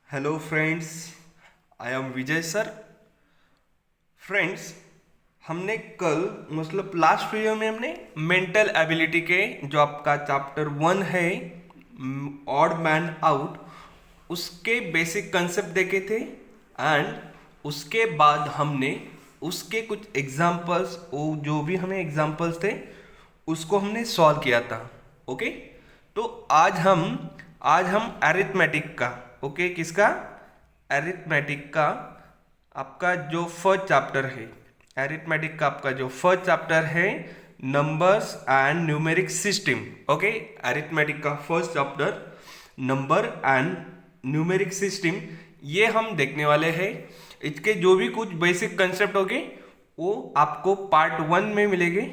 Hello friends, I am Vijay sir. Friends, हमने कल मतलब लास्ट वीडियो में हमने मेंटल एबिलिटी के जो आपका चैप्टर 1 है ऑड मैन आउट, उसके बेसिक कंसेप्ट देखे थे। एंड उसके बाद हमने उसके कुछ एग्जांपल्स, वो जो भी हमें एग्जांपल्स थे उसको हमने सॉल्व किया था। ओके, तो आज हम अरिथमेटिक का, ओके, किसका, अरिथमेटिक का आपका जो फर्स्ट चैप्टर है, अरिथमेटिक का आपका जो फर्स्ट चैप्टर है numbers and numeric system. Okay, arithmetic का first chapter number and numeric system, ये हम देखने वाले हैं। इसके जो भी कुछ बेसिक कंसेप्ट होंगे वो आपको पार्ट 1 में मिलेंगे।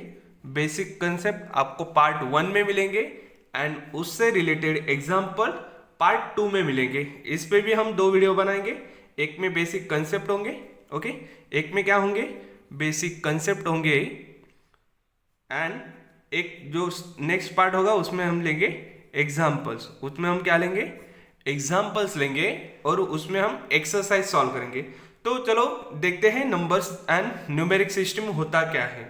बेसिक कंसेप्ट आपको पार्ट 1 में मिलेंगे एंड उससे रिलेटेड एग्जाम्पल पार्ट 2 में मिलेंगे। इस पे भी हम 2 वीडियो बनाएंगे। एक में बेसिक कंसेप्ट होंगे, ओके, एक में क्या होंगे, बेसिक कंसेप्ट होंगे, एंड एक जो नेक्स्ट पार्ट होगा उसमें हम लेंगे एग्जाम्पल्स। उसमें हम क्या लेंगे, एग्जाम्पल्स लेंगे और उसमें हम एक्सरसाइज सॉल्व करेंगे। तो चलो देखते हैं नंबर्स एंड न्यूमेरिक सिस्टम होता क्या है।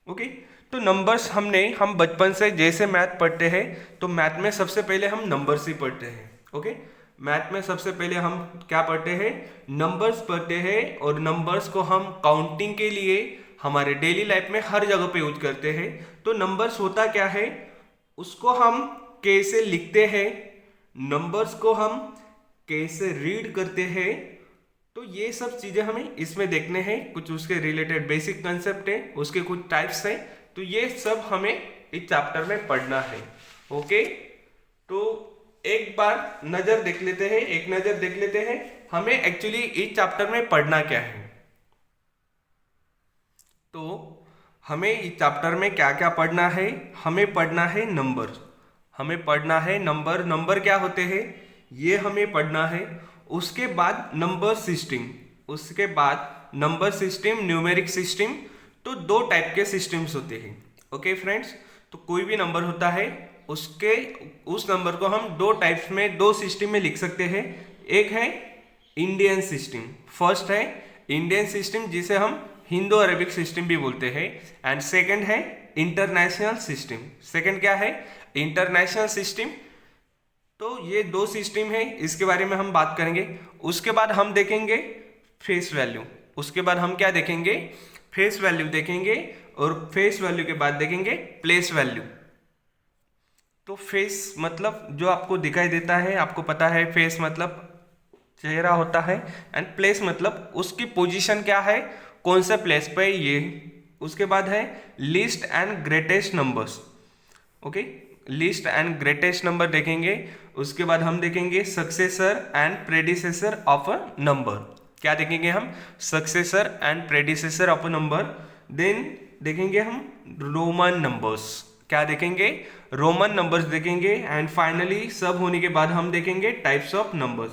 ओके, तो नंबर्स हम बचपन से जैसे मैथ पढ़ते हैं तो मैथ में सबसे पहले हम नंबर्स ही पढ़ते हैं। ओके, मैथ में सबसे पहले हम क्या पढ़ते हैं, नंबर्स पढ़ते हैं। और नंबर्स को हम काउंटिंग के लिए हमारे डेली लाइफ में हर जगह पे यूज करते हैं। तो नंबर्स होता क्या है, उसको हम कैसे लिखते हैं, नंबर्स को हम कैसे रीड करते हैं, तो ये सब चीजें हमें इसमें देखने हैं। कुछ उसके रिलेटेड बेसिक कंसेप्ट है, उसके कुछ टाइप्स है, तो ये सब हमें इस चैप्टर में पढ़ना है। ओके, तो एक बार नजर देख लेते हैं, एक नजर देख लेते हैं हमें एक्चुअली इस चैप्टर में पढ़ना क्या है। तो हमें इस चैप्टर में क्या क्या पढ़ना है, हमें पढ़ना है नंबर, हमें पढ़ना है नंबर। नंबर क्या होते हैं ये हमें पढ़ना है। उसके बाद नंबर सिस्टम, उसके बाद नंबर सिस्टम, न्यूमेरिक सिस्टम। तो 2 टाइप के सिस्टम्स होते हैं। ओके फ्रेंड्स, तो कोई भी नंबर होता है उसके उस नंबर को हम 2 टाइप्स में, 2 सिस्टम में लिख सकते हैं। एक है इंडियन सिस्टम, फर्स्ट है इंडियन सिस्टम जिसे हम हिंदू अरेबिक सिस्टम भी बोलते हैं। एंड सेकंड है इंटरनेशनल सिस्टम। सेकंड क्या है, इंटरनेशनल सिस्टम। तो ये 2 सिस्टम है, इसके बारे में हम बात करेंगे। उसके बाद हम देखेंगे फेस वैल्यू। उसके बाद हम क्या देखेंगे, फेस वैल्यू देखेंगे। और फेस वैल्यू के बाद देखेंगे प्लेस वैल्यू। तो फेस मतलब जो आपको दिखाई देता है, आपको पता है फेस मतलब चेहरा होता है। एंड प्लेस मतलब उसकी पोजीशन क्या है, कौन से प्लेस पे ये। उसके बाद है least and greatest numbers. Okay, least and greatest number देखेंगे। उसके बाद हम देखेंगे successor and predecessor of a number. क्या देखेंगे हम, successor and predecessor of a number. Then देखेंगे हम रोमन नंबर्स। क्या देखेंगे, रोमन नंबर्स देखेंगे। एंड फाइनली सब होने के बाद हम देखेंगे टाइप्स ऑफ नंबर्स।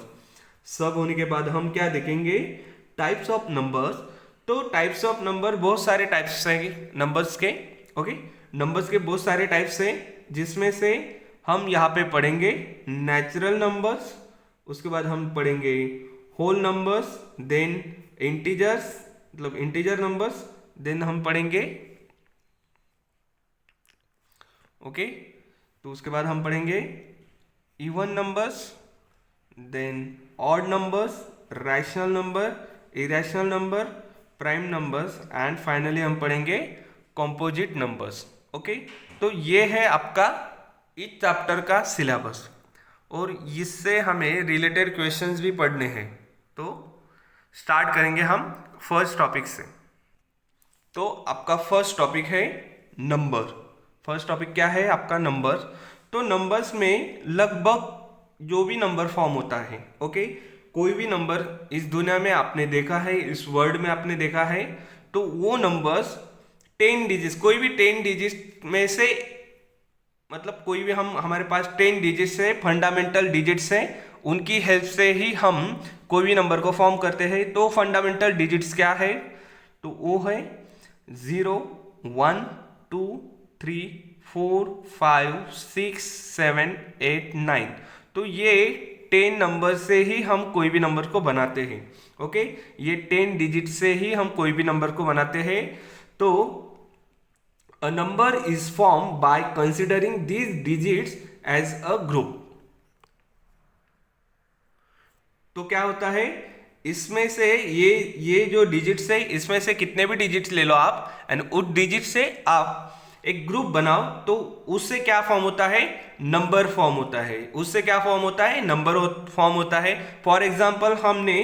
सब होने के बाद हम क्या देखेंगे, टाइप्स ऑफ नंबर्स। तो टाइप्स ऑफ नंबर, बहुत सारे टाइप्स हैं नंबर्स के। ओके, नंबर्स के बहुत सारे टाइप्स हैं, जिसमें से हम यहाँ पे पढ़ेंगे नेचुरल नंबर्स। उसके बाद हम पढ़ेंगे होल नंबर्स, देन इंटीजर्स मतलब इंटीजर नंबर्स, देन हम पढ़ेंगे, ओके, तो उसके बाद हम पढ़ेंगे even numbers, then odd numbers, rational number, irrational number, prime numbers, and finally हम पढ़ेंगे कंपोजिट नंबर्स। ओके, तो ये है आपका इस चैप्टर का सिलेबस। और इससे हमें रिलेटेड क्वेश्चंस भी पढ़ने हैं। तो स्टार्ट करेंगे हम फर्स्ट टॉपिक से। तो आपका फर्स्ट टॉपिक है नंबर। फर्स्ट टॉपिक क्या है आपका, नंबर। तो नंबर्स में लगभग जो भी नंबर फॉर्म होता है, ओके, कोई भी नंबर इस दुनिया में आपने देखा है, इस वर्ल्ड में आपने देखा है, तो वो नंबर्स 10 डिजिट, कोई भी 10 डिजिट में से, मतलब कोई भी हम, हमारे पास 10 डिजिट्स है, फंडामेंटल डिजिट्स है, उनकी हेल्प से ही हम कोई भी नंबर को फॉर्म करते हैं। तो फंडामेंटल डिजिट्स क्या है, तो वो है 0, 1, 2, 3, 4, 5, 6, 7, 8, 9। तो ये 10 नंबर से ही हम कोई भी नंबर को बनाते हैं। ओके, ये 10 डिजिट से ही हम कोई भी नंबर को बनाते हैं। तो a number is form by considering these digits as a group. तो क्या होता है, इसमें से ये जो डिजिट्स है, इसमें से कितने भी डिजिट्स ले लो आप, एंड उस डिजिट से आप एक ग्रुप बनाओ, तो उससे क्या फॉर्म होता है, नंबर फॉर्म होता है। उससे क्या फॉर्म होता है, नंबर फॉर्म होता है। फॉर एग्जांपल हमने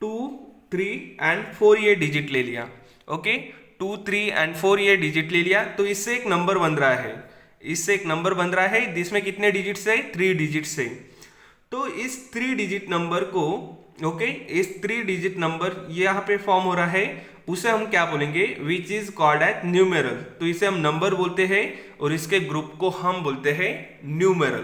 2, 3 एंड 4 ये डिजिट ले लिया। ओके, 2, 3 एंड 4 ये डिजिट ले लिया, तो इससे एक नंबर बन रहा है। इससे एक नंबर बन रहा है जिसमें कितने डिजिट्स है, 3 डिजिट्स है। तो इस 3 डिजिट नंबर को, ओके, इस 3 डिजिट नंबर यहाँ पे फॉर्म हो रहा है, उसे हम क्या बोलेंगे, which is called as numeral. तो इसे हम नंबर बोलते हैं और इसके ग्रुप को हम बोलते हैं न्यूमेरल।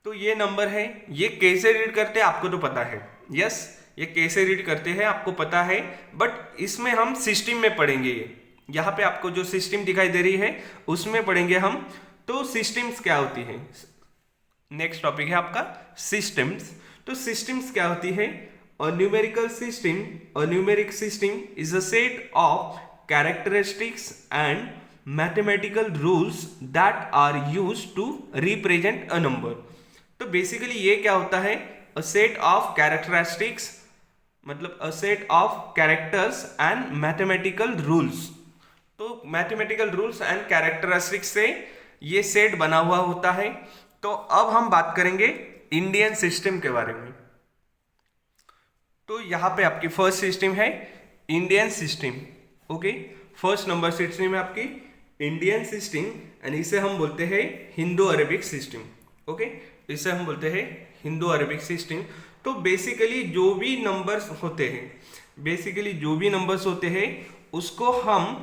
तो ये नंबर है, ये कैसे रीड करते हैं आपको तो पता है। यस, ये कैसे रीड करते हैं आपको पता है, बट इसमें हम सिस्टम में पढ़ेंगे। ये यहाँ पे आपको जो सिस्टम दिखाई दे रही है उसमें पढ़ेंगे हम। तो सिस्टम्स क्या होती है, नेक्स्ट टॉपिक है आपका सिस्टम्स। तो सिस्टम्स क्या होती है, a numerical system, a numeric system is a set of characteristics and mathematical rules that are used to represent a number. तो बेसिकली ये क्या होता है, अ सेट ऑफ कैरेक्टरिस्टिक्स, मतलब a set of characters and mathematical rules. तो mathematical rules and characteristics से ये set बना हुआ होता है। तो अब हम बात करेंगे इंडियन सिस्टम के बारे में। तो यहां पे आपकी फर्स्ट सिस्टम है Indian system. Okay, first number system है आपकी इंडियन सिस्टम, एंड इसे हम बोलते हैं हिंदू अरेबिक सिस्टम। ओके, इसे हम बोलते हैं हिंदू अरेबिक सिस्टम। तो बेसिकली जो भी नंबर्स होते हैं, बेसिकली जो भी नंबर्स होते हैं उसको हम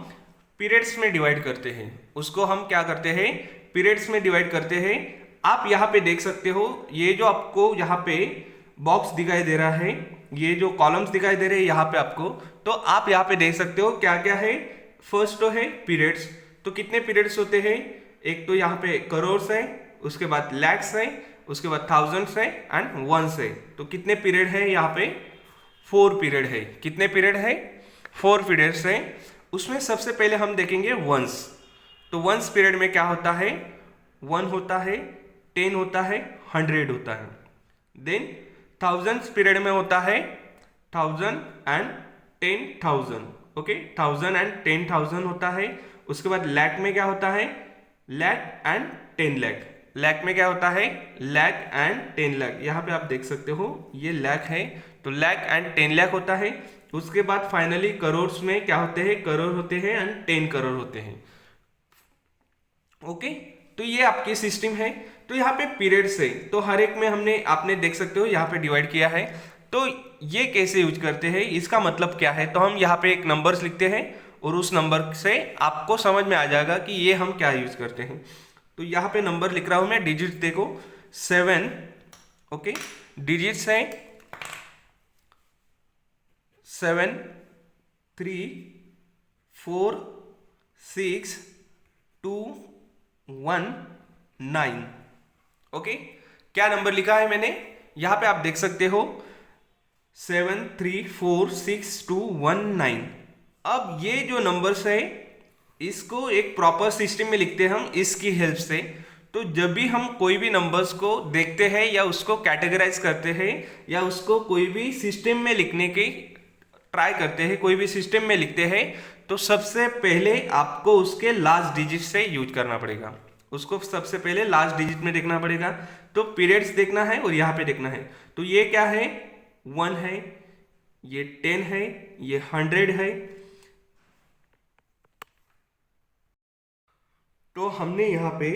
पीरियड्स में डिवाइड करते हैं। उसको हम क्या करते हैं, पीरियड्स में डिवाइड करते हैं। आप यहाँ पे देख सकते हो, ये जो आपको यहाँ पे बॉक्स दिखाई दे रहा है, ये जो कॉलम्स दिखाई दे रहे हैं यहाँ पे आपको, तो आप यहाँ पे देख सकते हो क्या क्या है। फर्स्ट तो है पीरियड्स। तो कितने पीरियड्स होते हैं, एक तो यहाँ पे करोर्स है, उसके बाद लैक्स है, उसके बाद थाउजेंड्स है एंड वंस है। तो कितने पीरियड है यहाँ पे, 4 पीरियड है। कितने पीरियड है, 4 पीरियड्स है। उसमें सबसे पहले हम देखेंगे वंस। तो वंस पीरियड में क्या होता है, 1 होता है, 10 होता है, 100 होता है। देन थाउजेंड्स पीरियड में होता है 1000 एंड 10,000। ओके, 1000 एंड 10,000 होता है। उसके बाद लैख में क्या होता है, लैख एंड 10 लाख। लैख में क्या होता है, लैख एंड 10 लाख। यहाँ पे आप देख सकते हो ये लैख है, तो लैख एंड 10 लाख होता है। उसके बाद फाइनली करोड़ में क्या होते हैं, करोड़ होते हैं एंड 10 करोड़ होते हैं। ओके, तो ये आपकी सिस्टम है। तो यहाँ पे पीरियड्स है, तो हर एक में हमने, आपने देख सकते हो यहाँ पे डिवाइड किया है। तो ये कैसे यूज करते हैं, इसका मतलब क्या है, तो हम यहाँ पे एक नंबर्स लिखते हैं और उस नंबर से आपको समझ में आ जाएगा कि ये हम क्या यूज करते हैं। तो यहाँ पे नंबर लिख रहा हूं मैं, डिजिट्स देखो 7। ओके, डिजिट्स है 7, 3, 4, 6, 2, 1, 9। ओके, क्या नंबर लिखा है मैंने, यहां पे आप देख सकते हो 7, 3, 4, 6, 2, 1, 9। अब ये जो नंबर्स है इसको एक प्रॉपर सिस्टम में लिखते हैं हम इसकी हेल्प से। तो जब भी हम कोई भी नंबर्स को देखते हैं या उसको कैटेगराइज करते हैं या उसको कोई भी सिस्टम में लिखने की ट्राई करते हैं, कोई भी सिस्टम में लिखते हैं, तो सबसे पहले आपको उसके लास्ट डिजिट से यूज करना पड़ेगा। उसको सबसे पहले लास्ट डिजिट में देखना पड़ेगा। तो पीरियड्स देखना है और यहाँ पे देखना है। तो ये क्या है, 1 है, ये 10 है, ये 100 है। तो हमने यहाँ पे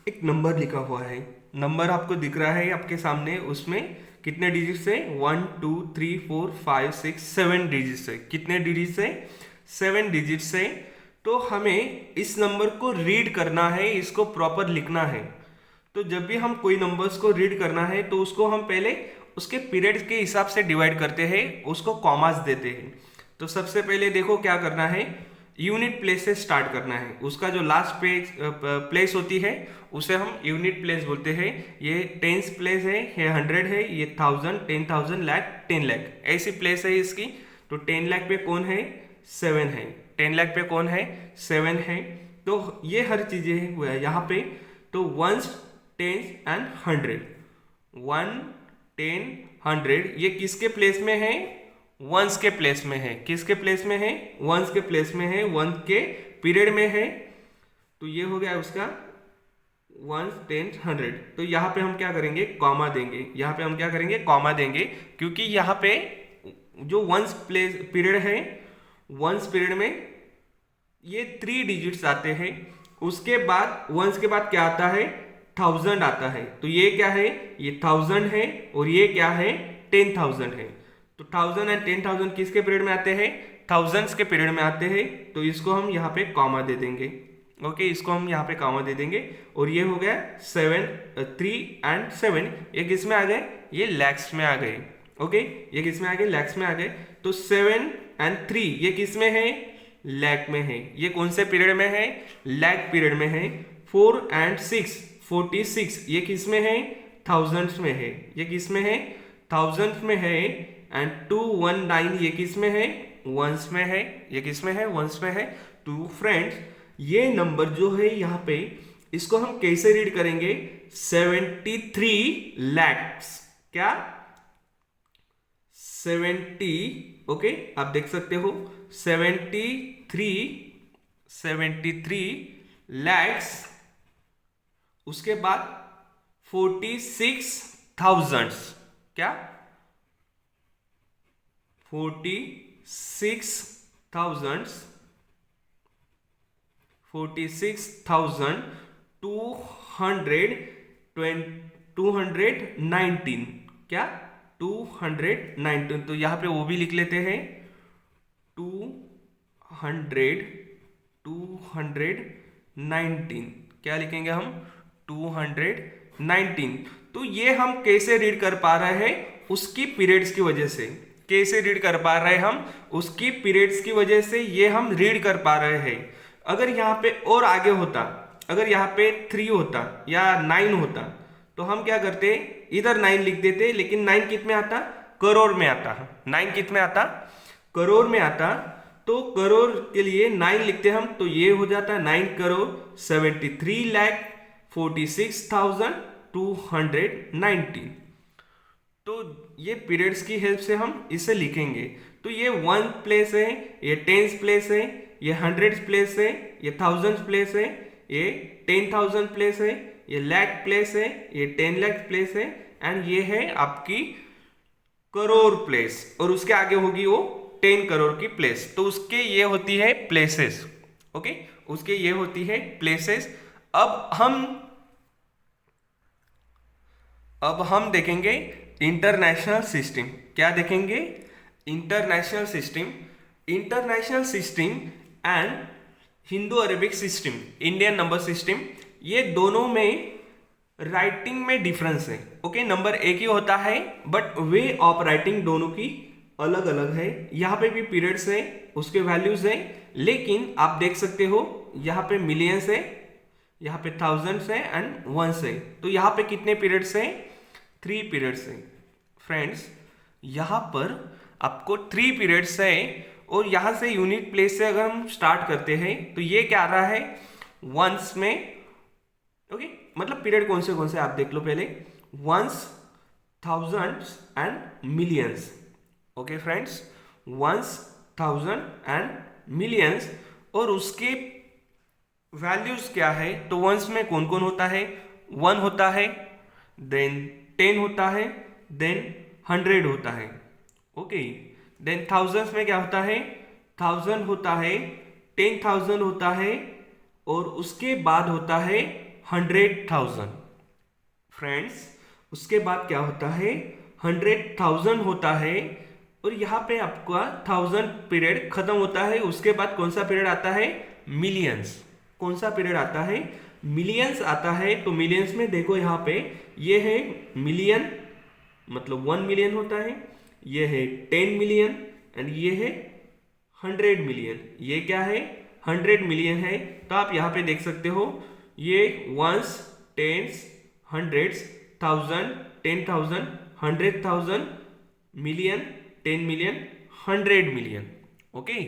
एक नंबर लिखा हुआ है, नंबर आपको दिख रहा है आपके सामने, उसमें कितने डिजिट्स है, 1, 2, 3, 4, 5, 6, 7 डिजिट्स है। कितने डिजिट्स है, 7 डिजिट्स है। तो हमें इस नंबर को रीड करना है, इसको प्रॉपर लिखना है। तो जब भी हम कोई नंबर्स को रीड करना है तो उसको हम पहले उसके पीरियड के हिसाब से डिवाइड करते हैं, उसको कॉमास देते हैं। तो सबसे पहले देखो क्या करना है, यूनिट प्लेस से स्टार्ट करना है। उसका जो लास्ट प्लेस होती है उसे हम यूनिट प्लेस बोलते हैं। ये टेंस प्लेस है, ये 100 है, ये 1000, 10,000, लाख, 10 लाख, ऐसी प्लेस है इसकी। तो 10 लाख पे कौन है? 7 है। 10 लाख पे कौन है? 7 है। तो ये हर चीजें हुआ है यहाँ पे। तो वंस, टेंस एंड 100, 1, 10, 100 ये किसके प्लेस में है? वंस के प्लेस में है। किसके प्लेस में है? वंस के प्लेस में है, वन के पीरियड में है। तो ये हो गया उसका 1, 10, 100। तो यहाँ पे हम क्या करेंगे? कॉमा देंगे। यहाँ पे हम क्या करेंगे? कॉमा देंगे, क्योंकि यहाँ पे जो वंस प्लेस पीरियड है, वंस पीरियड में ये 3 डिजिट्स आते हैं। उसके बाद वंस के बाद क्या आता है? 1000 आता है। तो ये क्या है? ये 1000 है, और ये क्या है? 10,000 है। तो 1000 एंड 10,000 किसके पीरियड में आते हैं? थाउजेंड्स के पीरियड में आते हैं। तो इसको हम यहाँ पे कॉमा दे देंगे। ओके, इसको हम यहाँ पे कॉमा दे देंगे। और ये हो गया 7, 3 एंड 7, ये किस में आ गए? ये लैक्स में आ गए। ओके, ये किस में आ गए? लैक्स में आ गए। तो 7 एंड 3 ये किस में है? लैक में है। ये कौन से पीरियड में है? लैक पीरियड में है। 4 एंड 6 46 ये किस में है? थाउजेंड्स में है। ये किस में है? थाउजेंड्स में है। एंड 219 ये किस में है? वंस में है। ये किस में है? वंस में है। तो फ्रेंड्स, ये नंबर जो है यहाँ पे, इसको हम कैसे रीड करेंगे? 73 लैक्स। क्या? 70। ओके, आप देख सकते हो 73 लैक्स। उसके बाद 46,000। क्या? 46,219। क्या? 219। तो यहां पे वो भी लिख लेते हैं 219। क्या लिखेंगे हम? 219। तो ये हम कैसे रीड कर पा रहे हैं? उसकी पीरियड्स की वजह से। कैसे रीड कर पा रहे हैं हम? उसकी पीरियड्स की वजह से ये हम रीड कर पा रहे हैं। अगर यहाँ पे और आगे होता, अगर यहाँ पे 3 होता या 9 होता, तो हम क्या करते? इधर 9 लिख देते, लेकिन 9 कित में आता? करोड़ में आता। 9 कित में आता? करोड़ में आता। तो करोड़ के लिए 9 लिखते हम, तो ये हो जाता 9 करोड़ 73,46,219। तो ये पीरियड्स की हेल्प से हम इसे लिखेंगे। तो ये 1 प्लेस है, ये 10 प्लेस है, ये 100 प्लेस है, ये 1000 प्लेस है, ये 10,000 प्लेस है, ये लाख प्लेस है, ये 10 लाख प्लेस है, एंड ये है आपकी करोड़ प्लेस। और उसके आगे होगी वो 10 करोड़ की प्लेस। तो उसके ये होती है प्लेसेस। ओके, उसके ये होती है प्लेसेस। अब हम देखेंगे इंटरनेशनल सिस्टम। क्या देखेंगे? International system and Hindu Arabic system, Indian number system, ये दोनों में राइटिंग में डिफरेंस है। ओके, नंबर एक ही होता है, बट वे ऑफ राइटिंग दोनों की अलग अलग है। यहाँ पे भी पीरियड्स है, उसके वैल्यूज है, लेकिन आप देख सकते हो यहाँ पे मिलियंस है, यहाँ पे थाउजेंड्स है एंड वंस है। तो यहाँ पे कितने पीरियड्स है? 3 पीरियड्स है। फ्रेंड्स, यहाँ पर आपको 3 पीरियड्स है, और यहाँ से यूनिट प्लेस से अगर हम स्टार्ट करते हैं तो ये क्या आ रहा है? वंस में। ओके, मतलब पीरियड कौन से आप देख लो पहले। Ones, thousands and millions. Okay friends, ones, thousand and millions. और उसके वैल्यूज क्या है? तो वंस में कौन कौन होता है? 1 होता है, देन 10 होता है, देन 100 होता है। ओके, देन थाउजेंड्स में क्या होता है? 1000 होता है, 10,000 होता है, और उसके बाद होता है 100,000। फ्रेंड्स, उसके बाद क्या होता है? 100,000 होता है, और यहाँ पे आपका 1000 पीरियड खत्म होता है। उसके बाद कौन सा पीरियड आता है? मिलियंस। कौन सा पीरियड आता है? मिलियंस आता है। तो मिलियंस में देखो यहाँ पे ये है मिलियन, मतलब 1 मिलियन होता है, ये है 10 मिलियन, एंड ये है 100 मिलियन। ये क्या है? 100 मिलियन है, तो आप यहाँ पे देख सकते हो ये ones, tens, hundreds, thousand, 10,000, 100,000, million, 10 million, 100 million. Okay,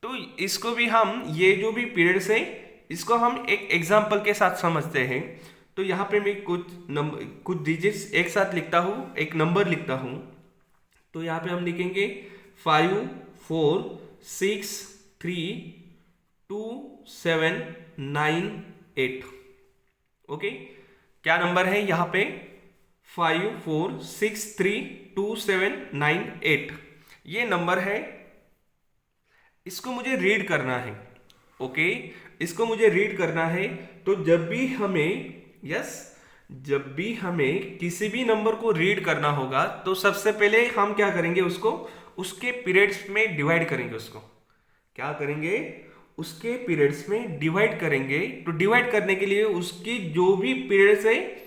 तो इसको भी हम, ये जो भी पीरियड्स है इसको हम एक एग्जाम्पल के साथ समझते हैं। तो यहाँ पे मैं कुछ डिजिट्स एक साथ लिखता हूँ, एक नंबर लिखता हूँ। तो यहाँ पे हम लिखेंगे 5 4 6 3 2 7 9 8। ओके, क्या नंबर है यहाँ पे? 5 4 6 3 2 7 9 8 ये नंबर है। इसको मुझे रीड करना है। ओके, इसको मुझे रीड करना है। तो जब भी हमें किसी भी नंबर को रीड करना होगा तो सबसे पहले हम क्या करेंगे, उसको उसके पीरियड्स में डिवाइड करेंगे। उसको क्या करेंगे? उसके पीरियड्स में डिवाइड करेंगे। तो डिवाइड करने के लिए उसकी जो भी पीरियड्स है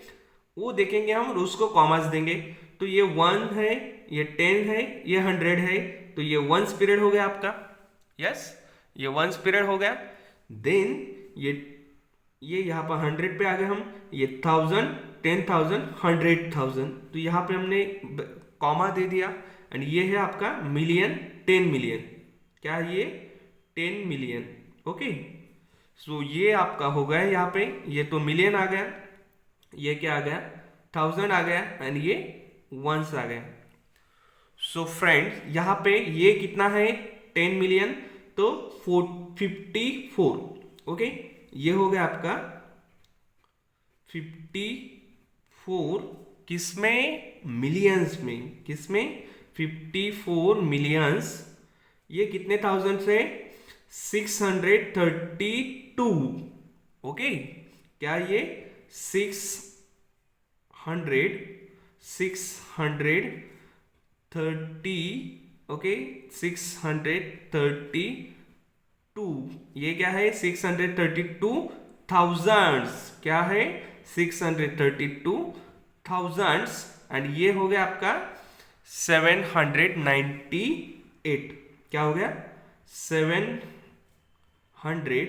वो देखेंगे हम और उसको कॉमास देंगे। तो ये 1 है, ये 10 है, ये 100 है, तो ये 1 पीरियड हो गया आपका। यस, ये 1 पीरियड हो गया। देन ये यहाँ पर 100 पे आ गए हम, ये 1000, 10,000, 100,000, तो यहाँ पे हमने कॉमा दे दिया। एंड ये है आपका मिलियन, 10 मिलियन। क्या है ये? 10 मिलियन। ओके, सो ये आपका हो गया यहाँ पे, ये तो मिलियन आ गया, ये क्या आ गया? 1000 आ गया, एंड ये वंस आ गया। सो फ्रेंड्स, यहाँ पे ये कितना है? 10 मिलियन, तो 54। ओके, ये हो गया आपका 54, किसमें? मिलियंस में। किसमें? 54 मिलियंस। ये कितने थाउजेंड से? 632। ओके, क्या ये 630, ओके, 632, ये क्या है? 632,000। क्या है? 632,000। एंड ये हो गया आपका 798। क्या हो गया? 700,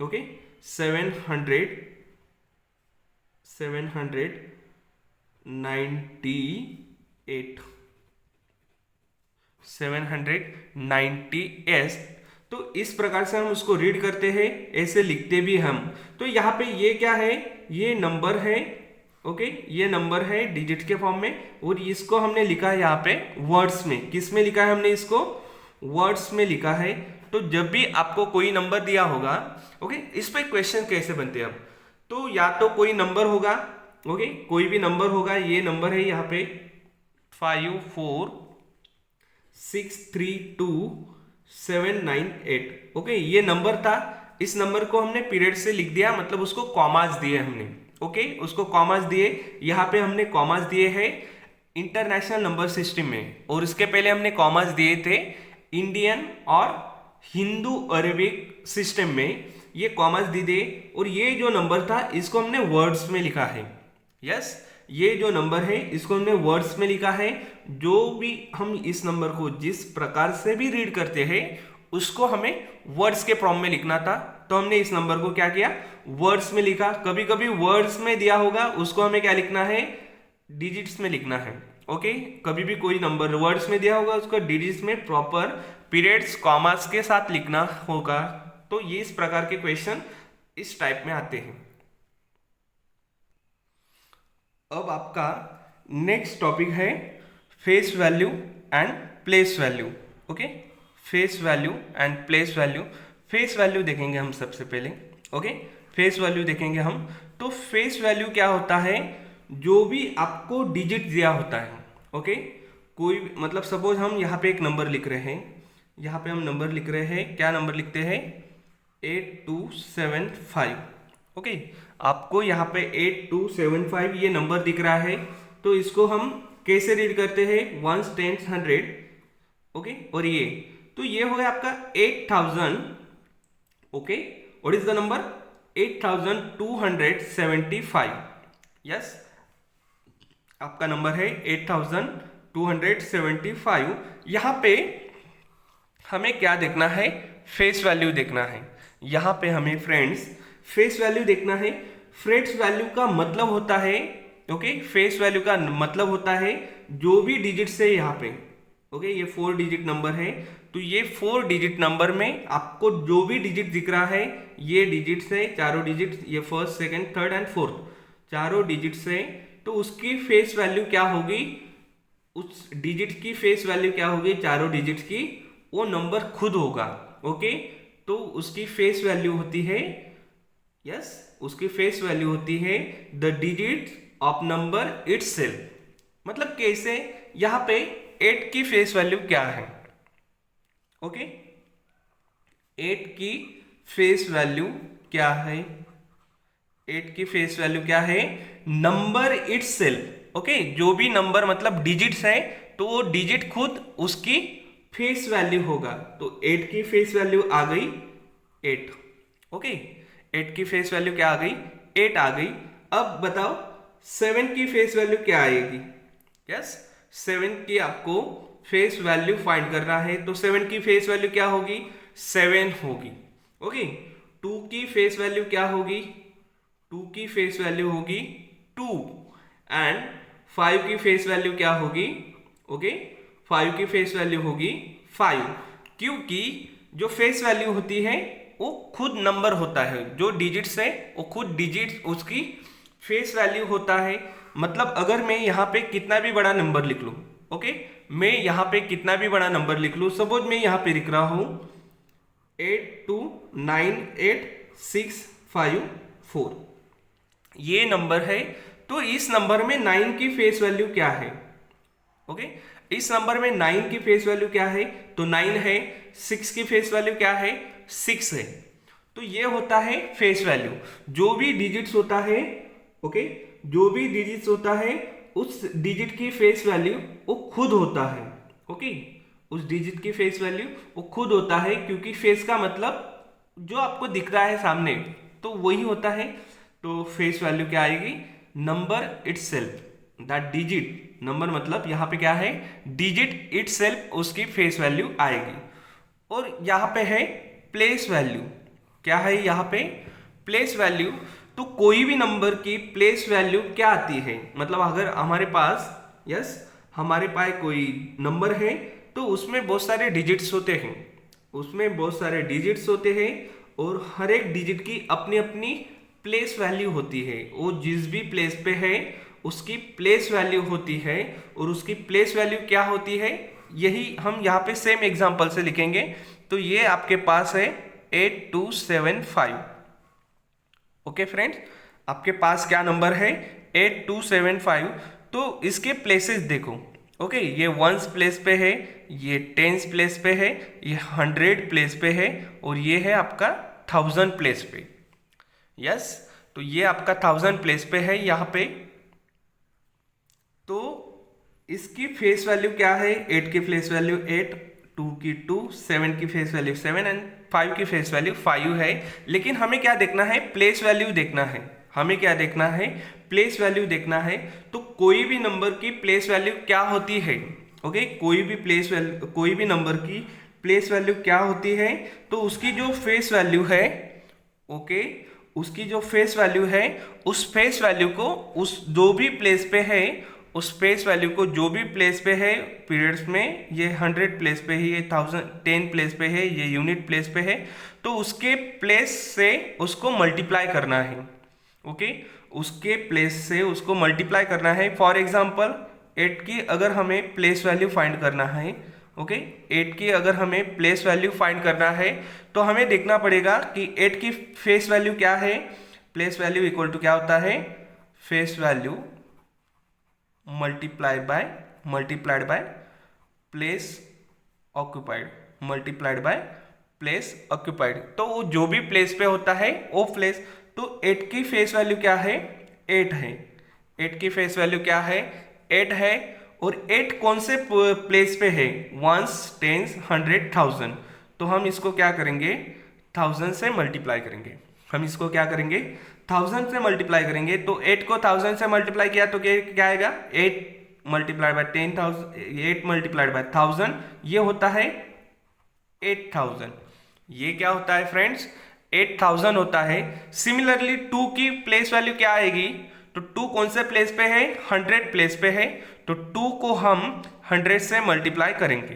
ओके, 798, 798। तो इस प्रकार से हम उसको रीड करते हैं, ऐसे लिखते भी हम। तो यहाँ पे ये क्या है? ये नंबर है। ओके, ये नंबर है डिजिट के फॉर्म में, और इसको हमने लिखा है यहाँ पे वर्ड्स में। किस में लिखा है हमने इसको? वर्ड्स में लिखा है। तो जब भी आपको कोई नंबर दिया होगा, ओके, इस पे क्वेश्चन कैसे बनते हैं अब? तो या तो कोई नंबर होगा, ओके, कोई भी नंबर होगा। ये नंबर है यहाँ पे 5 4 6 3 2 7 9 8। ओके, ये नंबर था। इस नंबर को हमने पीरियड से लिख दिया, मतलब उसको कॉमास दिए हमने। ओके, उसको कॉमास दिए। यहाँ पे हमने कॉमास दिए हैं इंटरनेशनल नंबर सिस्टम में, और इसके पहले हमने कॉमास दिए थे इंडियन और हिंदू अरेबिक सिस्टम में। ये कॉमास दी दे, और ये जो नंबर था इसको हमने वर्ड्स में लिखा है। यस, ये जो नंबर है इसको हमने वर्ड्स में लिखा है। जो भी हम इस नंबर को जिस प्रकार से भी रीड करते हैं उसको हमें वर्ड्स के फॉर्म में लिखना था, तो हमने इस नंबर को क्या किया? वर्ड्स में लिखा। कभी कभी वर्ड्स में दिया होगा, उसको हमें क्या लिखना है? डिजिट्स में लिखना है। ओके, कभी भी कोई नंबर वर्ड्स में दिया होगा उसको डिजिट्स में प्रॉपर पीरियड्स कॉमास के साथ लिखना होगा। तो ये इस प्रकार के क्वेश्चन इस टाइप में आते हैं। अब आपका नेक्स्ट टॉपिक है face value and place value. Okay, face value and place value. Face value देखेंगे हम सबसे पहले। ओके, फेस वैल्यू देखेंगे हम। तो फेस वैल्यू क्या होता है? जो भी आपको डिजिट दिया होता है। ओके, कोई मतलब सपोज हम यहाँ पे एक नंबर लिख रहे हैं, यहाँ पे हम नंबर लिख रहे हैं, क्या नंबर लिखते हैं? 8275। ओके, आपको यहाँ पे 8275 ये नंबर दिख रहा है, तो इसको हम कैसे रीड करते हैं? 1s 10s 100। ओके, और ये तो ये हो गया आपका 8000। Okay, what is the number? 8275। Yes, आपका नंबर है 8275। यहाँ पे हमें क्या देखना है? फेस वैल्यू देखना है। यहाँ पे हमें फ्रेंड्स फेस वैल्यू देखना है। फेस वैल्यू का मतलब होता है, ओके, फेस वैल्यू का मतलब होता है जो भी डिजिट्स है यहाँ पे, ओके, ये 4 डिजिट नंबर है, तो ये 4 डिजिट नंबर में आपको जो भी डिजिट दिख रहा है, ये डिजिट्स है, चारों डिजिट्स, ये first, second, third and fourth, चारों डिजिट्स है, तो उसकी फेस वैल्यू क्या होगी, उस डिजिट की फेस वैल्यू क्या होगी, चारों डिजिट्स की, वो नंबर खुद होगा, ओके। तो उसकी फेस वैल्यू होती है, यस, उसकी फेस वैल्यू होती है the digit of number itself. मतलब कैसे, यहां पे 8 की फेस वैल्यू क्या है, ओके, 8 की फेस वैल्यू क्या है, 8 की फेस वैल्यू क्या है, नंबर इटसेल्फ, ओके, जो भी नंबर मतलब डिजिट्स है, तो वो डिजिट खुद उसकी फेस वैल्यू होगा। तो 8 की फेस वैल्यू आ गई 8, ओके, 8 की फेस वैल्यू क्या आ गई, 8 आ गई। अब बताओ 7 की फेस वैल्यू क्या आएगी, यस, 7 की आपको फेस वैल्यू फाइंड करना है, तो 7 की फेस वैल्यू क्या होगी, 7 होगी, ओके। 2 की फेस वैल्यू क्या होगी, 2 की फेस वैल्यू होगी 2, एंड 5 की फेस वैल्यू क्या होगी, ओके, 5 की फेस वैल्यू होगी 5, क्योंकि जो फेस वैल्यू होती है वो खुद नंबर होता है, जो डिजिट्स है वो खुद डिजिट उसकी फेस वैल्यू होता है। मतलब अगर मैं यहाँ पे कितना भी बड़ा नंबर लिख लूँ, ओके, मैं यहाँ पे कितना भी बड़ा नंबर लिख लूँ, सपोज मैं यहाँ पे लिख रहा हूँ 829865 ये नंबर है, तो इस नंबर में 9 की फेस वैल्यू क्या है, ओके, इस नंबर में 9 की फेस वैल्यू क्या है, तो 9 है। 6 की फेस वैल्यू क्या है, 6 है। तो ये होता है फेस वैल्यू, जो भी डिजिट्स होता है, ओके, जो भी डिजिट्स होता है उस डिजिट की फेस वैल्यू वो खुद होता है, ओके, उस डिजिट की फेस वैल्यू वो खुद होता है, क्योंकि फेस का मतलब जो आपको दिख रहा है सामने, तो वही होता है। तो फेस वैल्यू क्या आएगी, number itself, that digit, number मतलब यहाँ पे क्या है, डिजिट इटसेल्फ, उसकी फेस वैल्यू आएगी। और यहाँ पे है प्लेस वैल्यू, क्या है यहाँ पे, प्लेस वैल्यू। तो कोई भी नंबर की प्लेस वैल्यू क्या आती है, मतलब अगर हमारे पास, यस, हमारे पास कोई नंबर है, तो उसमें बहुत सारे डिजिट्स होते हैं, उसमें बहुत सारे डिजिट्स होते हैं, और हर एक डिजिट की अपनी अपनी प्लेस वैल्यू होती है, वो जिस भी प्लेस पे है उसकी प्लेस वैल्यू होती है, और उसकी प्लेस वैल्यू क्या होती है, यही हम यहाँ पे सेम एग्जांपल से लिखेंगे। तो ये आपके पास है 8275, ओके फ्रेंड्स, आपके पास क्या नंबर है, 8275। तो इसके प्लेसेस देखो, ओके, ये वंस प्लेस पे है, ये टेंस प्लेस पे है, ये 100 प्लेस पे है, और ये है आपका 1000 प्लेस पे, यस। तो ये आपका 1000 प्लेस पे है यहाँ पे। तो इसकी फेस वैल्यू क्या है, 8 की फेस वैल्यू 8, 2 की 2, 7 की फेस वैल्यू 7 एंड 5 की फेस वैल्यू 5 है। लेकिन हमें क्या देखना है, प्लेस वैल्यू देखना है, हमें क्या देखना है, प्लेस वैल्यू देखना है। तो कोई भी नंबर की प्लेस वैल्यू क्या होती है, ओके, कोई भी प्लेस वैल्यू, कोई भी नंबर की प्लेस वैल्यू क्या होती है, तो उसकी जो फेस वैल्यू है, ओके, उसकी जो फेस वैल्यू है, उस फेस वैल्यू को उस जो भी प्लेस पे है, उस फेस वैल्यू को जो भी प्लेस पे है पीरियड्स में, ये 100 प्लेस पे है, ये 1010 प्लेस पे है, ये यूनिट प्लेस पे है, तो उसके प्लेस से उसको मल्टीप्लाई करना है, ओके, उसके प्लेस से उसको मल्टीप्लाई करना है। फॉर एग्जांपल 8 की अगर हमें प्लेस वैल्यू फाइंड करना है, ओके, 8 की अगर हमें प्लेस वैल्यू फाइंड करना है, तो हमें देखना पड़ेगा कि 8 की फेस वैल्यू क्या है, प्लेस वैल्यू इक्वल टू क्या होता है, face value multiplied by place occupied, multiplied by place occupied. तो वो जो भी प्लेस पे होता है वो प्लेस, तो 8 की फेस वैल्यू क्या है, 8 है, 8 की फेस वैल्यू क्या है, 8 है। और 8 कौन से प्लेस पे है, वंस, टेंस, 100, 1000। तो हम इसको क्या करेंगे, 1000 से मल्टीप्लाई करेंगे, हम इसको क्या करेंगे, 1000 से मल्टीप्लाई करेंगे। तो 8 को 1000 से मल्टीप्लाई किया तो क्या आएगा, 8 मल्टीप्लाइड बाय 10,000, 8 मल्टीप्लाइड बाय 1000, ये होता है 8000। ये क्या होता है फ्रेंड्स, 8000 होता है। सिमिलरली 2 की प्लेस वैल्यू क्या आएगी, तो 2 कौन से प्लेस पे है, 100 प्लेस पे है, तो 2 को हम 100 से मल्टीप्लाई करेंगे,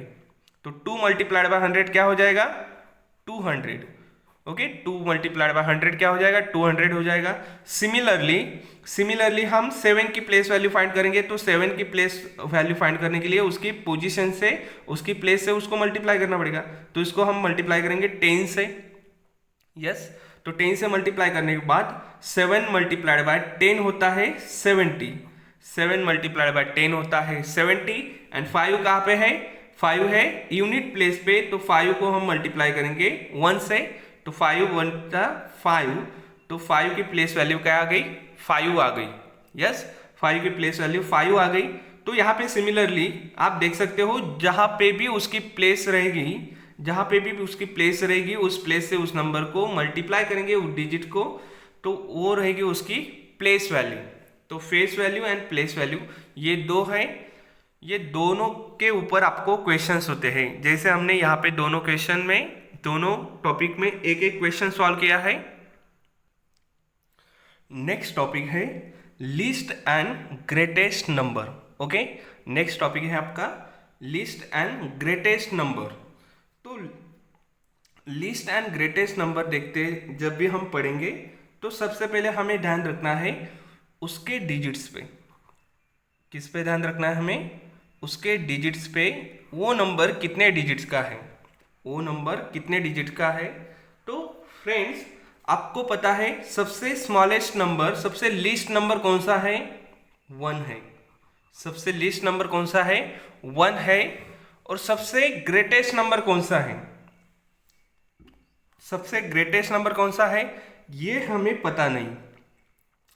तो 2 मल्टीप्लाइड बाय 100 क्या हो जाएगा, 200। ओके, 2 मल्टीप्लाइड बाय 100 क्या हो जाएगा, 200 हो जाएगा। सिमिलरली हम 7 की प्लेस वैल्यू फाइंड करेंगे, तो 7 की प्लेस वैल्यू फाइंड करने के लिए उसकी पोजीशन से, उसकी प्लेस से उसको मल्टीप्लाई करना पड़ेगा, तो इसको हम मल्टीप्लाई करेंगे 10 से। यस, तो 10 से मल्टीप्लाई करने के बाद 7 मल्टीप्लाइड बाय 10 होता है 70, 7 मल्टीप्लाइड बाय 10 होता है 70, एंड 5 कहाँ पे है, 5 है यूनिट प्लेस पे, तो 5 को हम मल्टीप्लाई करेंगे 1 से, तो 5 1 का 5, तो 5 की प्लेस वैल्यू क्या आ गई, 5 आ गई। यस, 5 की प्लेस वैल्यू 5 आ गई। तो यहाँ पे सिमिलरली आप देख सकते हो, जहाँ पे भी उसकी प्लेस रहेगी, जहाँ पे भी उसकी प्लेस रहेगी, उस प्लेस से उस नंबर को मल्टीप्लाई करेंगे, उस डिजिट को, तो वो रहेगी उसकी प्लेस वैल्यू। तो face value and place value ये दो है, ये दोनों के ऊपर आपको क्वेश्चंस होते हैं। जैसे हमने यहाँ पे दोनों क्वेश्चन में, दोनों टॉपिक में एक एक क्वेश्चन सॉल्व किया है। नेक्स्ट टॉपिक है least and greatest number. Okay, next topic है आपका लिस्ट एंड ग्रेटेस्ट नंबर। तो लिस्ट एंड ग्रेटेस्ट नंबर देखते जब भी हम पढ़ेंगे, तो सबसे पहले हमें ध्यान रखना है उसके डिजिट्स पे। किस पे ध्यान रखना है हमें, उसके डिजिट्स पे, वो नंबर कितने डिजिट्स का है, वो नंबर कितने डिजिट का है। तो फ्रेंड्स, आपको पता है सबसे स्मॉलेस्ट नंबर, सबसे लीस्ट नंबर कौन सा है, 1 है। सबसे लीस्ट नंबर कौन सा है, 1 है। और सबसे ग्रेटेस्ट नंबर कौन सा है, सबसे ग्रेटेस्ट नंबर कौन सा है, ये हमें पता नहीं।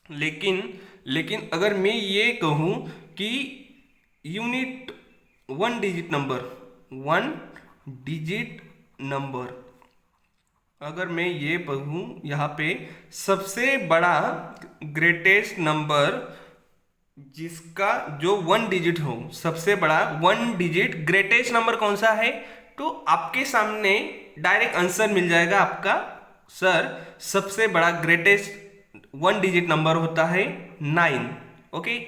लेकिन अगर मैं ये कहूँ कि unit 1 digit number, 1 digit number, अगर मैं ये कहूँ यहाँ पे सबसे बड़ा ग्रेटेस्ट नंबर जिसका जो 1 डिजिट हो, सबसे बड़ा 1 डिजिट ग्रेटेस्ट नंबर कौन सा है, तो आपके सामने डायरेक्ट आंसर मिल जाएगा आपका, सर सबसे बड़ा ग्रेटेस्ट 1 डिजिट नंबर होता है 9। ओके,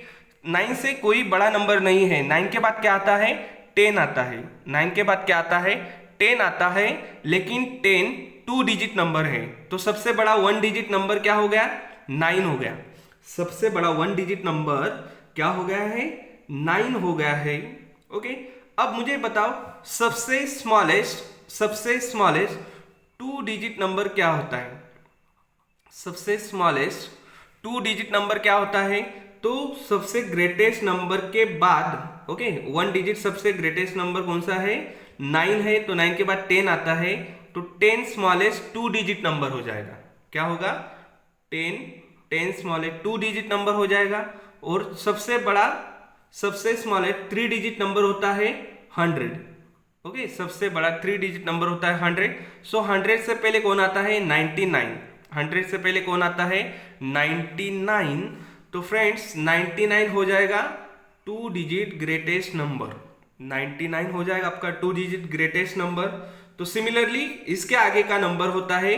9 से कोई बड़ा नंबर नहीं है। 9 के बाद क्या आता है, 10 आता है। 9 के बाद क्या आता है, 10 आता है, लेकिन 10 2 डिजिट नंबर है, तो सबसे बड़ा 1 डिजिट नंबर क्या हो गया, 9 हो गया। सबसे बड़ा 1 डिजिट नंबर क्या हो गया है, 9 हो गया है। ओके, अब मुझे बताओ सबसे स्मॉलेस्ट 2 डिजिट नंबर क्या होता है, सबसे स्मॉलेस्ट 2 डिजिट नंबर क्या होता है, तो सबसे ग्रेटेस्ट नंबर के बाद, ओके, 1 डिजिट सबसे ग्रेटेस्ट नंबर कौन सा है, 9 है, तो 9 के बाद 10 आता है, तो 10 स्मॉलेस्ट 2 डिजिट नंबर हो जाएगा। क्या होगा, 10 स्मॉलेस्ट 2 डिजिट नंबर हो जाएगा। और सबसे स्मॉलेस्ट 3 डिजिट नंबर होता है 100। ओके, सबसे बड़ा 3 डिजिट नंबर होता है 100। सो 100 से पहले कौन आता है, 99। 100 से पहले कौन आता है, 99। तो फ्रेंड्स 99 हो जाएगा 2 डिजिट ग्रेटेस्ट नंबर, 99 हो जाएगा आपका 2 डिजिट ग्रेटेस्ट नंबर। तो सिमिलरली इसके आगे का नंबर होता है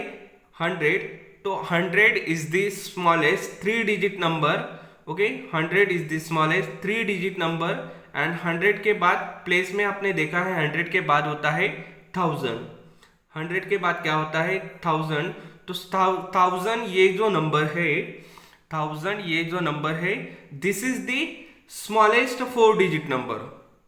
100, तो 100 is the smallest 3 digit number. Okay, 100 is the smallest 3 digit number. And 100 के बाद प्लेस में आपने देखा है 100 के बाद होता है 1000। 100 के बाद क्या होता है, 1000। तो 1000 ये जो नंबर है, 1000 ये जो नंबर है, this is the smallest 4 digit number.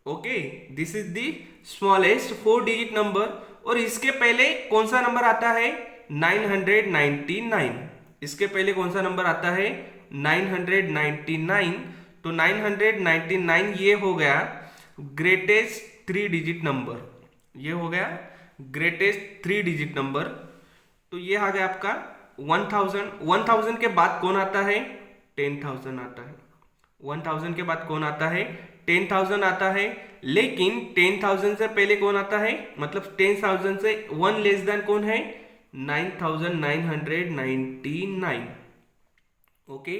Okay, this is the smallest 4 digit number. और इसके पहले कौन सा नंबर आता है, 999। इसके पहले कौन सा नंबर आता है, 999। तो 999 ये हो गया ग्रेटेस्ट 3 डिजिट नंबर, ये हो गया ग्रेटेस्ट 3 डिजिट नंबर। तो ये आ गया आपका 1000। 1000 के बाद कौन आता है, 10,000 आता है। 1000 के बाद कौन आता है, 10,000 आता है। लेकिन 10,000 से पहले कौन आता है, मतलब 10,000 से 1 लेस देन कौन है, 9,999। ओके,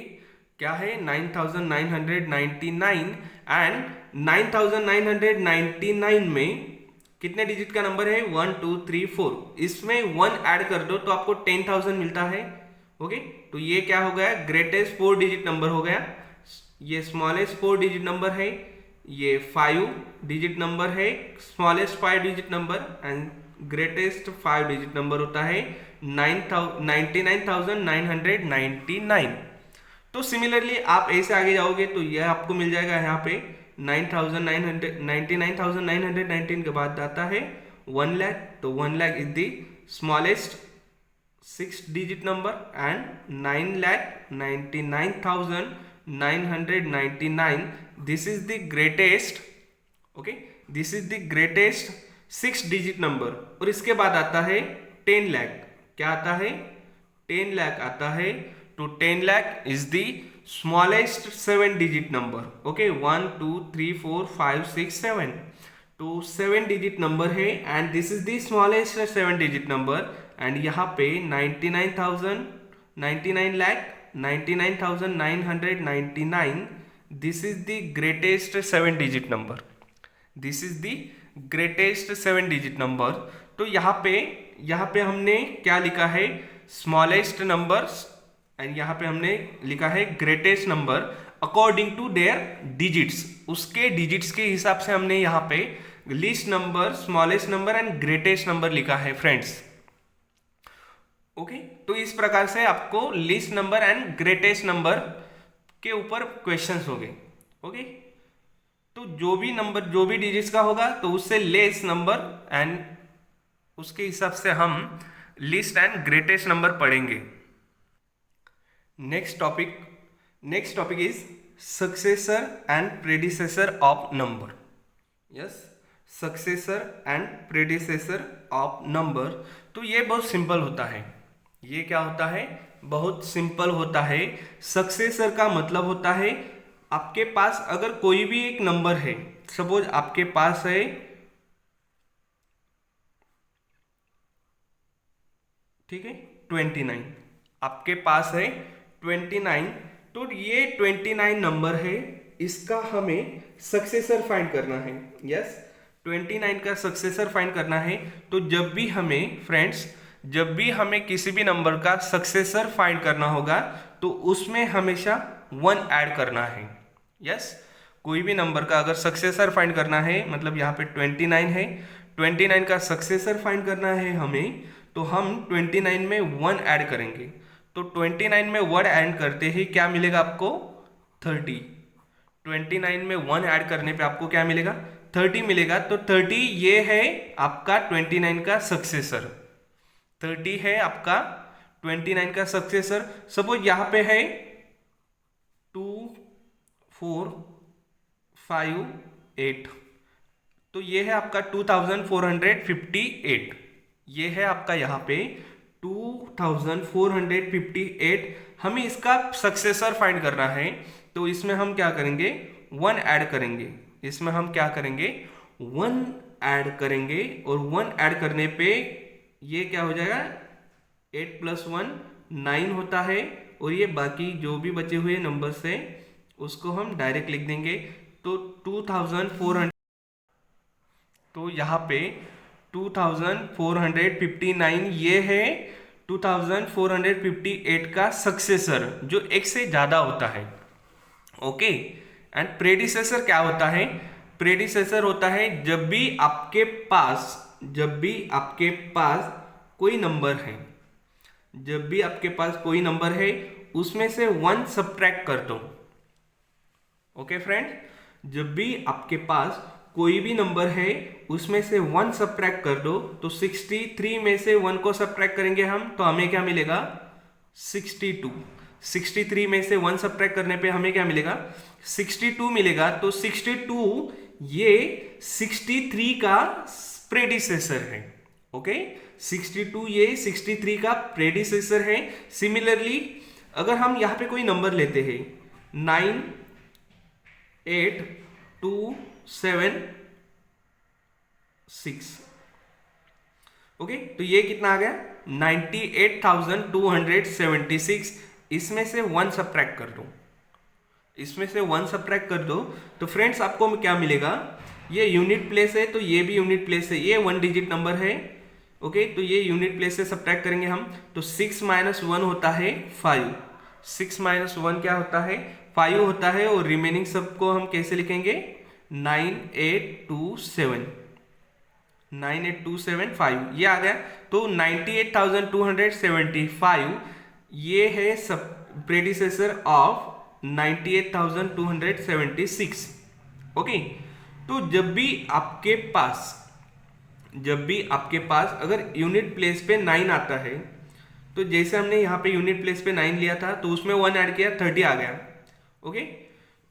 क्या है, 9,999। एंड 9,999 में कितने डिजिट का नंबर है, 1 2 3 4, इसमें 1 ऐड कर दो तो आपको 10,000 मिलता है। ओके, तो ये क्या हो गया, ग्रेटेस्ट 4 डिजिट नंबर हो गया। ये स्मॉलेस्ट 4 डिजिट नंबर है, ये 5 डिजिट नंबर है, smallest 5 digit number, and greatest 5 digit number होता है 99,999। तो सिमिलरली आप ऐसे आगे जाओगे तो यह आपको मिल जाएगा यहाँ पे 99,919 के बाद आता है 1 लाख। तो 1 lakh is the smallest 6 digit number and 9,99,999 this is the greatest, okay, this is the greatest 6 digit number. और इसके बाद आता है 10 लाख। क्या आता है, 10 लाख आता है। तो 10 lakh is the smallest 7 digit number. Okay, 1 2 3 4 5 6 7, तो 7 digit number है and this is the smallest 7 digit number, and यहाँ पे 99,999 this is the greatest 7 digit number. This is the greatest 7 digit number. तो यहाँ पे हमने क्या लिखा है, smallest numbers, एंड यहाँ पे हमने लिखा है greatest number according to their digits. उसके डिजिट्स के हिसाब से हमने यहाँ पे least number, smallest number and greatest number लिखा है फ्रेंड्स। ओके, तो इस प्रकार से आपको least number and greatest number के ऊपर क्वेश्चंस हो गए। ओके, तो जो भी नंबर, जो भी डिजिट्स का होगा तो उससे लेस नंबर एंड उसके हिसाब से हम लीस्ट एंड ग्रेटेस्ट नंबर पढ़ेंगे। Next topic is successor and predecessor of number. Yes, successor and predecessor of number. तो ये बहुत सिंपल होता है। ये क्या होता है, बहुत सिंपल होता है। सक्सेसर का मतलब होता है आपके पास अगर कोई भी एक नंबर है, सपोज आपके पास है ठीक है 29, आपके पास है 29, तो ये 29 नंबर है, इसका हमें सक्सेसर फाइंड करना है। यस, 29 का सक्सेसर फाइंड करना है। तो जब भी हमें फ्रेंड्स, जब भी हमें किसी भी नंबर का सक्सेसर फाइंड करना होगा तो उसमें हमेशा 1 ऐड करना है। यस, कोई भी नंबर का अगर सक्सेसर फाइंड करना है, मतलब यहाँ पे 29 है, 29 का सक्सेसर फाइंड करना है हमें, तो हम 29 में 1 ऐड करेंगे। तो 29 में 1 ऐड करते ही क्या मिलेगा आपको, 30। 29 में 1 ऐड करने पे आपको क्या मिलेगा, 30 मिलेगा। तो 30 ये है आपका 29 का सक्सेसर, 30 है आपका 29 का सक्सेसर। सपोज यहाँ पे है 2 4 5 8, तो ये है आपका 2458। ये है आपका यहाँ पे 2458। हमें इसका सक्सेसर फाइंड करना है, तो इसमें हम क्या करेंगे, 1 ऐड करेंगे। इसमें हम क्या करेंगे, 1 ऐड करेंगे, और 1 ऐड करने पे ये क्या हो जाएगा, 8 + 1 9 होता है, और ये बाकी जो भी बचे हुए नंबर्स हैं उसको हम डायरेक्ट लिख देंगे। तो 2400, तो यहाँ पे 2459 ये है 2458 का सक्सेसर, जो एक से ज़्यादा होता है। ओके, एंड प्रेडिसेसर क्या होता है, प्रेडिसेसर होता है जब भी आपके पास कोई नंबर है, जब भी आपके पास कोई नंबर है उसमें से 1 सब्ट्रैक्ट कर दो। ओके फ्रेंड, जब भी आपके पास कोई भी नंबर है उसमें से 1 सब्ट्रैक्ट कर दो, तो 63 में से 1 को सब्ट्रैक्ट करेंगे हम, तो हमें क्या मिलेगा, 62। 63 में से 1 सब्ट्रैक्ट करने पे हमें क्या मिलेगा, 62 मिलेगा। तो 62 ये 63 का प्रेडिसेसर है। ओके, 62 ये 63 का प्रेडिसेसर है। सिमिलरली अगर हम यहाँ पे कोई नंबर लेते हैं 9 8 2 7 6, ओके, तो ये कितना आ गया, 98,276। इसमें से 1 सब्ट्रैक्ट कर दो, इसमें से 1 सब्ट्रैक्ट कर दो, तो फ्रेंड्स आपको क्या मिलेगा, ये यूनिट प्लेस है तो ये भी यूनिट प्लेस है, ये 1 डिजिट नंबर है। ओके, तो ये यूनिट प्लेस से सब्ट्रैक्ट करेंगे हम, तो 6 - 1 होता है 5। 6 - 1 क्या होता है, 5 होता है। और रिमेनिंग सबको हम कैसे लिखेंगे, 9827, 98275 ये आ गया। तो 98,275 ये है सब प्रेडिसेसर ऑफ 98,276। ओके, तो जब भी आपके पास अगर यूनिट प्लेस पे 9 आता है, तो जैसे हमने यहाँ पे यूनिट प्लेस पे 9 लिया था तो उसमें 1 ऐड किया, 30 आ गया। ओके,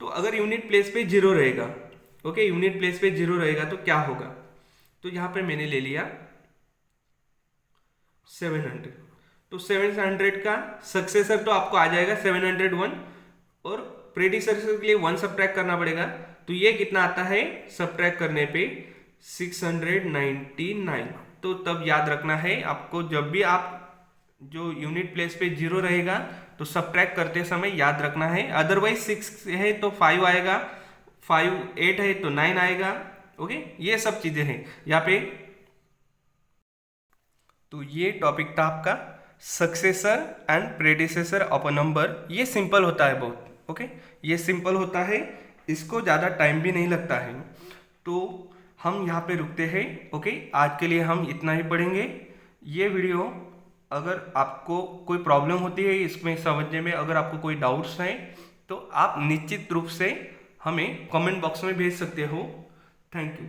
तो अगर यूनिट प्लेस पे 0 रहेगा, ओके, यूनिट प्लेस पे 0 रहेगा तो क्या होगा, तो यहाँ पे मैंने ले लिया 700। तो 700 का सक्सेसर तो आपको आ जाएगा 701, और प्रेडिसेसर के लिए 1 सब्ट्रैक्ट करना पड़ेगा। तो ये कितना आता है सब्ट्रैक्ट करने पे, 699। तो तब याद रखना है आपको, जब भी आप जो यूनिट प्लेस पे 0 रहेगा तो सब्ट्रैक्ट करते समय याद रखना है। अदरवाइज 6 है तो 5 आएगा, 8 है तो 9 आएगा। ओके, ये सब चीजें हैं यहाँ पे। तो ये टॉपिक था आपका successor and predecessor of a number. ये सिंपल होता है बहुत। ओके, ये सिंपल होता है, इसको ज़्यादा टाइम भी नहीं लगता है। तो हम यहाँ पे रुकते हैं। ओके, आज के लिए हम इतना ही पढ़ेंगे। ये वीडियो अगर आपको कोई प्रॉब्लम होती है इसमें समझने में, अगर आपको कोई डाउट्स हैं तो आप निश्चित रूप से हमें कमेंट बॉक्स में भेज सकते हो। Thank you.